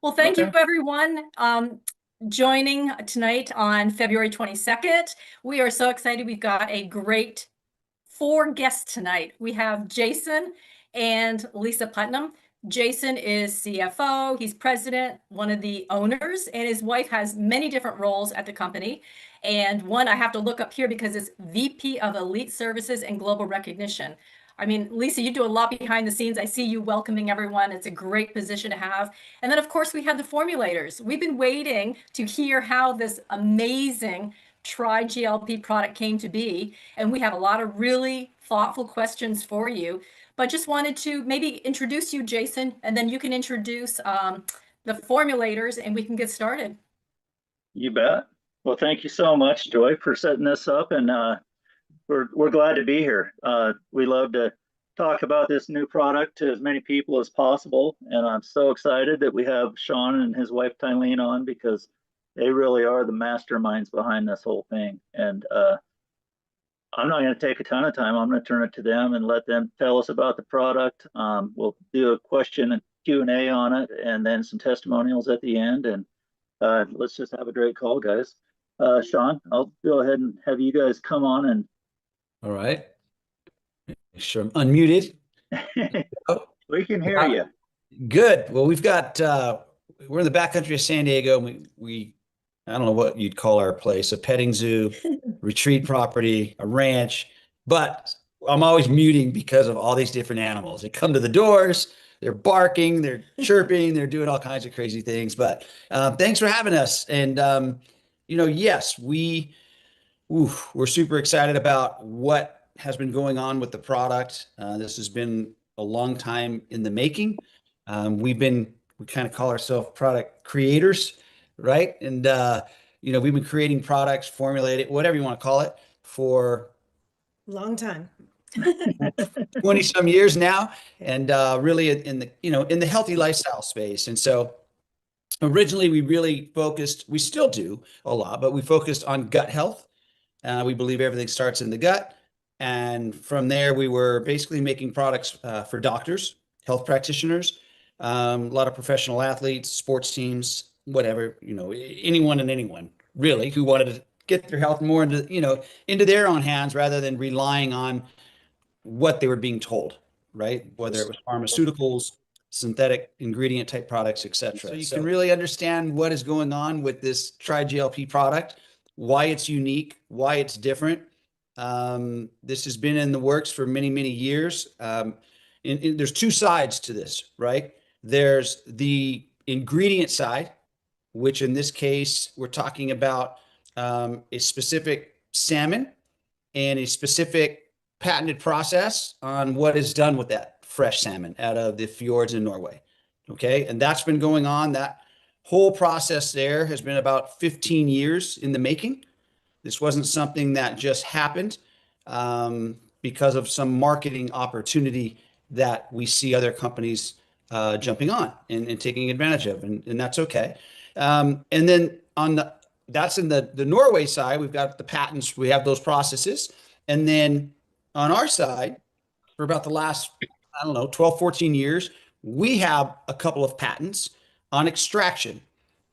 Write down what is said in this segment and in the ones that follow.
Well, thank you Okay. everyone joining tonight on February 22nd. We are so excited. We've got a great four guests tonight. We have Jason and Lisa Putnam. Jason is CFO, he's president, one of the owners, and his wife has many different roles at the company. And one I have to look up here because it's VP of Elite Services and Global Recognition. I mean, Lisa, you do a lot behind the scenes. I see you welcoming everyone. It's a great position to have. And then, of course, we have the formulators. We've been waiting to hear how this amazing TriGLP product came to be. And we have a lot of really thoughtful questions for you. But just wanted to maybe introduce you, Jason, and then you can introduce the formulators and we can get started. You bet. Well, thank you so much, Joy, for setting this up, and we're glad to be here. We love to talk about this new product to as many people as possible, and I'm so excited that we have Sean and his wife Tylene on because they really are the masterminds behind this whole thing. And I'm not going to take a ton of time. I'm going to turn it to them and let them tell us about the product. We'll do a question and Q&A on it, and then some testimonials at the end. And let's just have a great call, guys. Sean, I'll go ahead and have you guys come on and. All right. Make sure I'm unmuted. Oh, We can hear you. good. Well, we've got we're in the backcountry of San Diego. We I don't know what you'd call our place, a petting zoo, retreat property, a ranch, but I'm always muting because of all these different animals. They come to the doors, they're barking, they're chirping, they're doing all kinds of crazy things. But thanks for having us. And yes, we're super excited about what has been going on with the product. This has been a long time in the making. We kind of call ourselves product creators, right? And we've been creating products, formulated, whatever you want to call it, for Long time. 20 some years now, and really in the healthy lifestyle space. And so originally we really focused, we still do a lot, but we focused on gut health. We believe everything starts in the gut. And from there, we were basically making products for doctors, health practitioners, a lot of professional athletes, sports teams, whatever, anyone and anyone really who wanted to get their health more into their own hands rather than relying on what they were being told, right? Whether it was pharmaceuticals, synthetic ingredient type products, etc. So you can really understand what is going on with this TriGLP product, why it's unique, why it's different. This has been in the works for many, many years. There's two sides to this, right? There's the ingredient side, which in this case, we're talking about a specific salmon and a specific patented process on what is done with that fresh salmon out of the fjords in Norway. Okay. And that's been going on. That whole process there has been about 15 years in the making. This wasn't something that just happened because of some marketing opportunity that we see other companies jumping on and taking advantage of, and that's okay. And then that's in the Norway side, we've got the patents, we have those processes. And then on our side, for about the last, 12, 14 years, we have a couple of patents on extraction.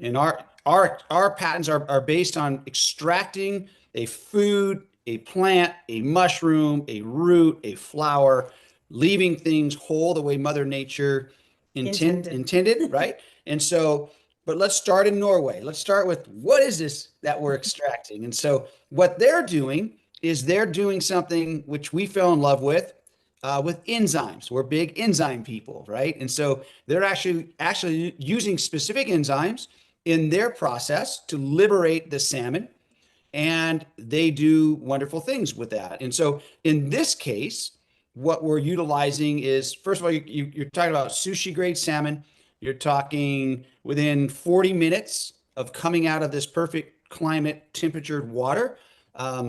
And our patents are based on extracting a food, a plant, a mushroom, a root, a flower, leaving things whole the way Mother Nature intended, right? And so, but let's start in Norway. Let's start with what is this that we're extracting? And so what they're doing is they're doing something which we fell in love with enzymes. We're big enzyme people, right? And so they're actually using specific enzymes in their process to liberate the salmon, and they do wonderful things with that. And so in this case, what we're utilizing is, first of all, you're talking about sushi grade salmon. You're talking within 40 minutes of coming out of this perfect climate temperatured water,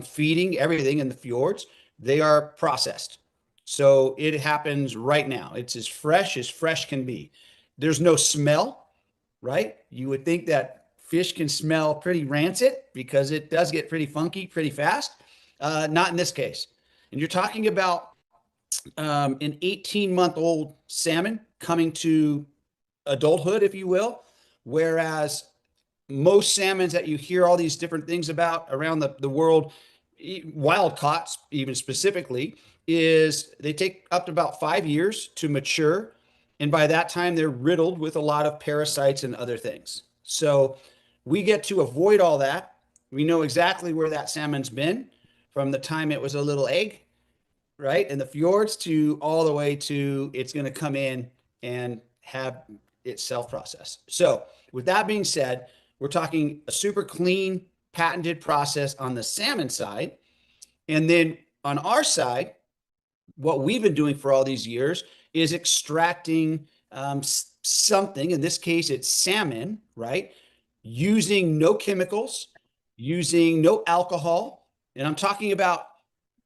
feeding everything in the fjords. They are processed. So it happens right now. It's as fresh can be. There's no smell, right? You would think that fish can smell pretty rancid because it does get pretty funky pretty fast. Not in this case. And you're talking about an 18-month-old salmon coming to adulthood, if you will, whereas most salmons that you hear all these different things about around the world, wild caught even specifically, is they take up to about 5 years to mature. And by that time, they're riddled with a lot of parasites and other things. So we get to avoid all that. We know exactly where that salmon's been from the time it was a little egg, right, in the fjords, to all the way to it's going to come in and have its self-process. So with that being said, we're talking a super clean, patented process on the salmon side. And then on our side, what we've been doing for all these years is extracting something. In this case, it's salmon, right? Using no chemicals, using no alcohol. And I'm talking about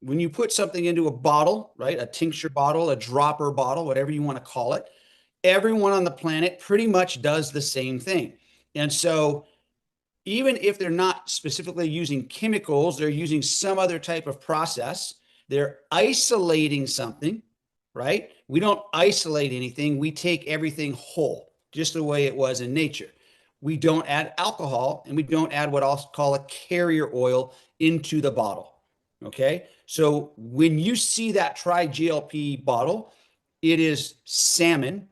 when you put something into a bottle, right? A tincture bottle, a dropper bottle, whatever you want to call it. Everyone on the planet pretty much does the same thing. And so even if they're not specifically using chemicals, they're using some other type of process. They're isolating something, right? We don't isolate anything. We take everything whole, just the way it was in nature. We don't add alcohol, and we don't add what I'll call a carrier oil into the bottle. Okay. So when you see that TriGLP bottle, it is salmon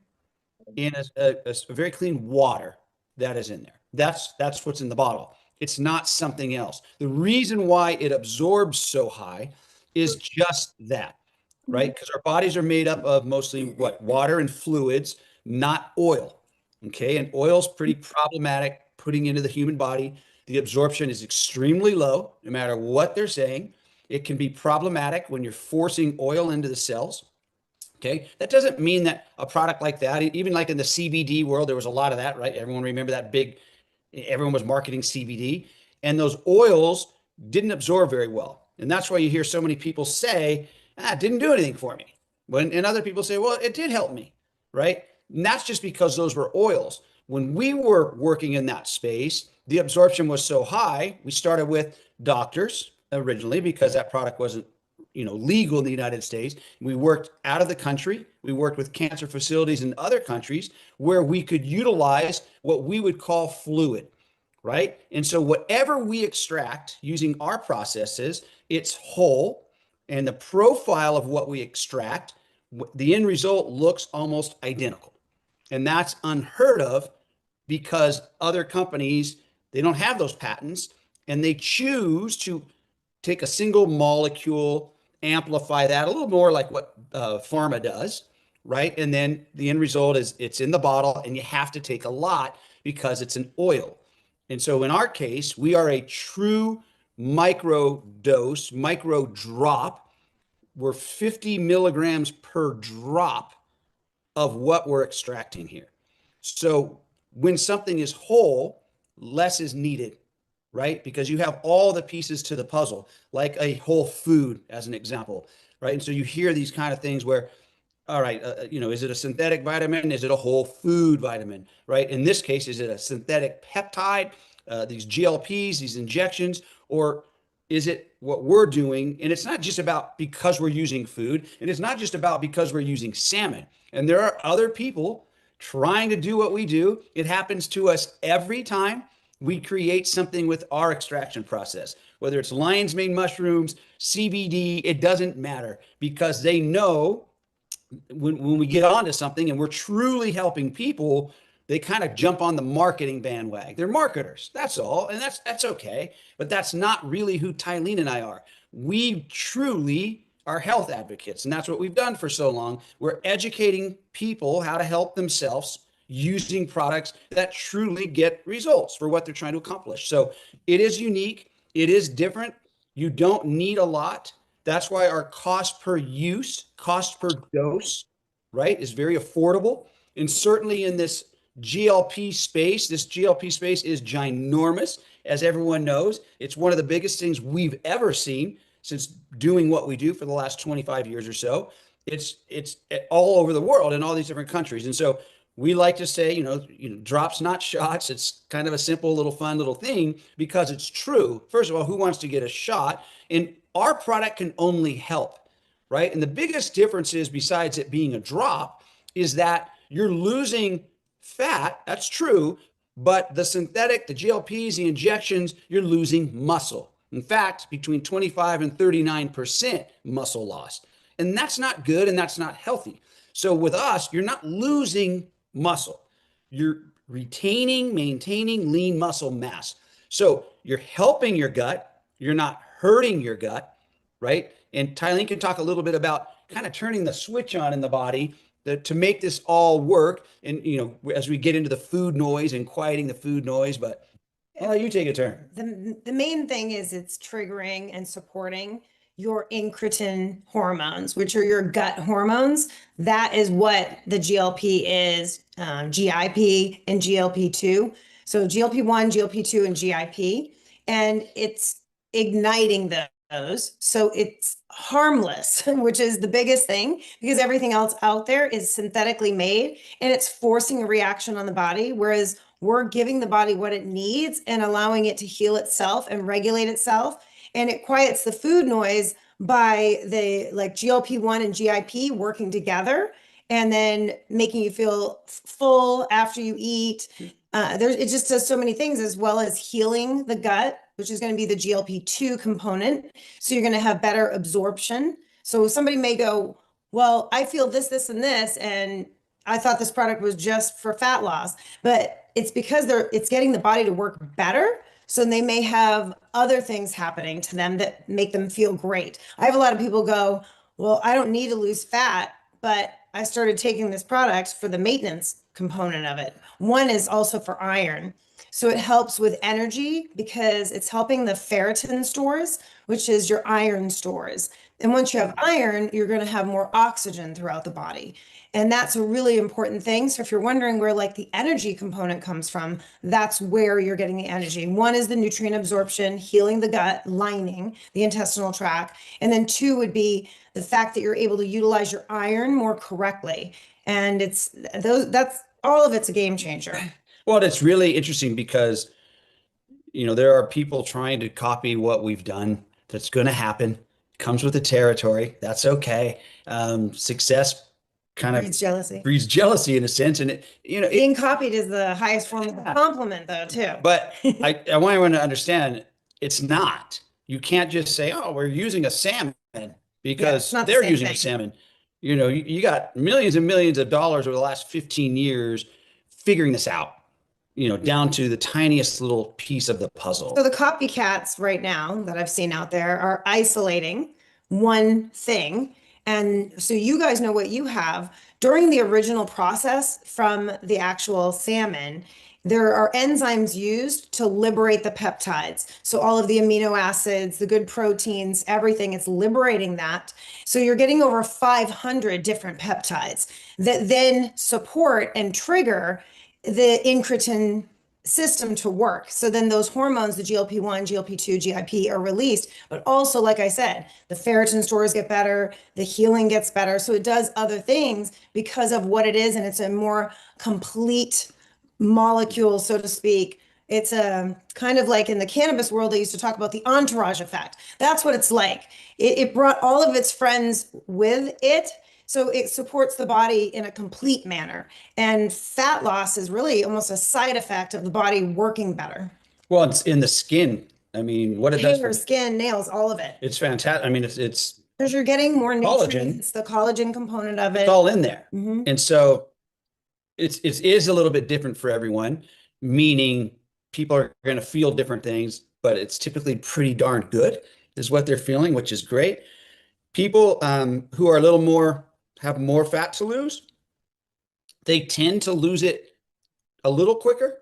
in a very clean water that is in there. That's what's in the bottle. It's not something else. The reason why it absorbs so high is just that, right? Because our bodies are made up of mostly what? Water and fluids, not oil. Okay. And oil's pretty problematic putting into the human body. The absorption is extremely low, no matter what they're saying. It can be problematic when you're forcing oil into the cells. Okay. That doesn't mean that a product like that, even like in the CBD world, there was a lot of that, right? Everyone remember that everyone was marketing CBD, and those oils didn't absorb very well. And that's why you hear so many people say, it didn't do anything for me. And other people say, well, it did help me, right? And that's just because those were oils. When we were working in that space, the absorption was so high, we started with doctors originally because that product wasn't legal in the United States. We worked out of the country. We worked with cancer facilities in other countries where we could utilize what we would call fluid, right? And so whatever we extract using our processes, it's whole, and the profile of what we extract, the end result looks almost identical. And that's unheard of because other companies, they don't have those patents, and they choose to take a single molecule, amplify that a little more like what pharma does, right? And then the end result is it's in the bottle, and you have to take a lot because it's an oil. And so in our case, we are a true micro dose, micro drop. We're 50 milligrams per drop of what we're extracting here. So when something is whole, less is needed, right? Because you have all the pieces to the puzzle, like a whole food as an example, right? And so you hear these kind of things where, all right, is it a synthetic vitamin? Is it a whole food vitamin, right? In this case, is it a synthetic peptide, these GLPs, these injections, or is it what we're doing? And it's not just about because we're using food, and it's not just about because we're using salmon. And there are other people trying to do what we do. It happens to us every time we create something with our extraction process, whether it's lion's mane mushrooms, CBD, it doesn't matter, because they know when we get onto something and we're truly helping people, they kind of jump on the marketing bandwagon. They're marketers, that's all. And that's okay. But that's not really who Tylene and I are. We truly are health advocates. And that's what we've done for so long. We're educating people how to help themselves using products that truly get results for what they're trying to accomplish. So it is unique. It is different. You don't need a lot. That's why our cost per use, cost per dose, right, is very affordable. And certainly in this GLP space is ginormous. As everyone knows, it's one of the biggest things we've ever seen since doing what we do for the last 25 years or so. It's all over the world in all these different countries. And so we like to say, drops, not shots. It's kind of a simple little fun little thing because it's true. First of all, who wants to get a shot? And our product can only help, right? And the biggest difference is, besides it being a drop, is that you're losing fat. That's true. But the synthetic, the GLPs, the injections, you're losing muscle. In fact, between 25 and 39% muscle loss. And that's not good and that's not healthy. So with us, you're not losing muscle. You're retaining, maintaining lean muscle mass. So you're helping your gut. You're not hurting your gut, right? And Tylene can talk a little bit about kind of turning the switch on in the body to make this all work. And, as we get into the food noise and quieting the food noise, but I'll let you take a turn. The main thing is it's triggering and supporting your incretin hormones, which are your gut hormones. That is what the GLP is, GIP and GLP-2. So GLP-1, GLP-2, and GIP, and it's igniting those. So it's harmless, which is the biggest thing, because everything else out there is synthetically made and it's forcing a reaction on the body. Whereas we're giving the body what it needs and allowing it to heal itself and regulate itself. And it quiets the food noise by the GLP-1 and GIP working together and then making you feel full after you eat. It just does so many things, as well as healing the gut, which is going to be the GLP-2 component. So you're going to have better absorption. So somebody may go, well, I feel this, this, and this, and I thought this product was just for fat loss, but it's because it's getting the body to work better. So they may have other things happening to them that make them feel great. I have a lot of people go, well, I don't need to lose fat, but I started taking this product for the maintenance component of it. One is also for iron. So it helps with energy because it's helping the ferritin stores, which is your iron stores. And once you have iron, you're going to have more oxygen throughout the body. And that's a really important thing. So if you're wondering where the energy component comes from, that's where you're getting the energy. One is the nutrient absorption, healing the gut lining, the intestinal tract. And then two would be the fact that you're able to utilize your iron more correctly. And that's all of it's a game changer. Well, it's really interesting because, there are people trying to copy what we've done. That's going to happen. Comes with the territory. That's okay. Success kind Breeds jealousy. breeds jealousy in a sense. And Being copied is the highest form of compliment, though, too. But I want everyone to understand it's not. You can't just say, oh, we're using a salmon because not the they're same using a thing. salmon. You got millions and millions of dollars over the last 15 years figuring this out, down to the tiniest little piece of the puzzle. So the copycats right now that I've seen out there are isolating one thing. And so you guys know what you have. During the original process from the actual salmon, there are enzymes used to liberate the peptides. So all of the amino acids, the good proteins, everything, it's liberating that. So you're getting over 500 different peptides that then support and trigger the incretin system to work. So then those hormones, the GLP-1, GLP-2, GIP are released, but also, like I said, the ferritin stores get better, the healing gets better. So it does other things because of what it is. And it's a more complete molecule, so to speak. It's a kind of like in the cannabis world, they used to talk about the entourage effect. That's what it's like. It brought all of its friends with it. So it supports the body in a complete manner. And fat loss is really almost a side effect of the body working better. Well, it's in the skin. I mean, what it does Hair, for skin, nails, all of it. it's fantastic. I mean, it's Because you're getting more Collagen. nutrients, the collagen component of it's it. all in there. Mhm. And so it is a little bit different for everyone, meaning people are going to feel different things, but it's typically pretty darn good is what they're feeling, which is great. People who are a little more, have more fat to lose, they tend to lose it a little quicker.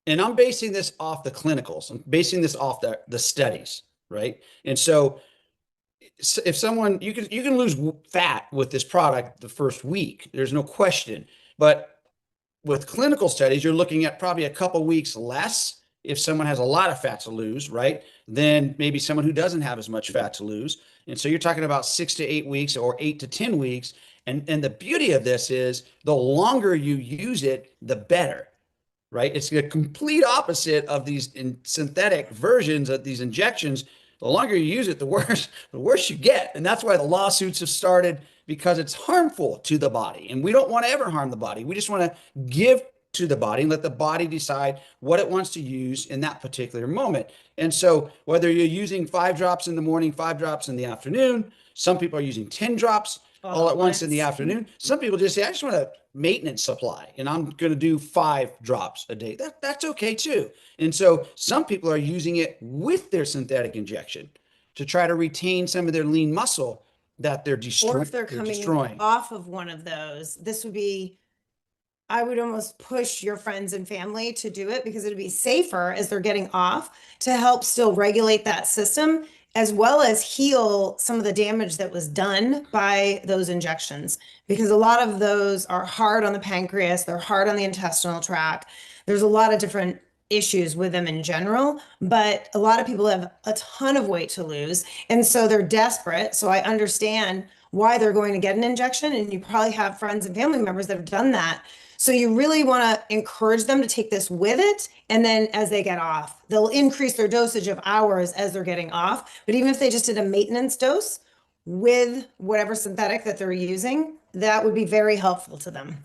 And I'm basing this off the clinicals. I'm basing this off the studies, right? And so if someone, you can lose fat with this product the first week, there's no question. But with clinical studies, you're looking at probably a couple weeks less if someone has a lot of fat to lose, right? Then maybe someone who doesn't have as much fat to lose. And so you're talking about 6 to 8 weeks or 8 to 10 weeks. And the beauty of this is the longer you use it, the better, right? It's the complete opposite of these synthetic versions of these injections. The longer you use it, the worse you get. And that's why the lawsuits have started, because it's harmful to the body. And we don't want to ever harm the body. We just want to give to the body and let the body decide what it wants to use in that particular moment. And so whether you're using 5 drops in the morning, 5 drops in the afternoon, some people are using 10 drops all at once in the afternoon. Some people just say, I just want a maintenance supply and I'm going to do 5 drops a day. That's okay too. And so some people are using it with their synthetic injection to try to retain some of their lean muscle that they're destroying. Or if they're coming off of one of those, this would be, I would almost push your friends and family to do it because it'd be safer as they're getting off to help still regulate that system as well as heal some of the damage that was done by those injections. Because a lot of those are hard on the pancreas, they're hard on the intestinal tract. There's a lot of different issues with them in general, but a lot of people have a ton of weight to lose. And so they're desperate. So I understand why they're going to get an injection. And you probably have friends and family members that have done that. So you really want to encourage them to take this with it. And then as they get off, they'll increase their dosage of hours as they're getting off. But even if they just did a maintenance dose with whatever synthetic that they're using, that would be very helpful to them.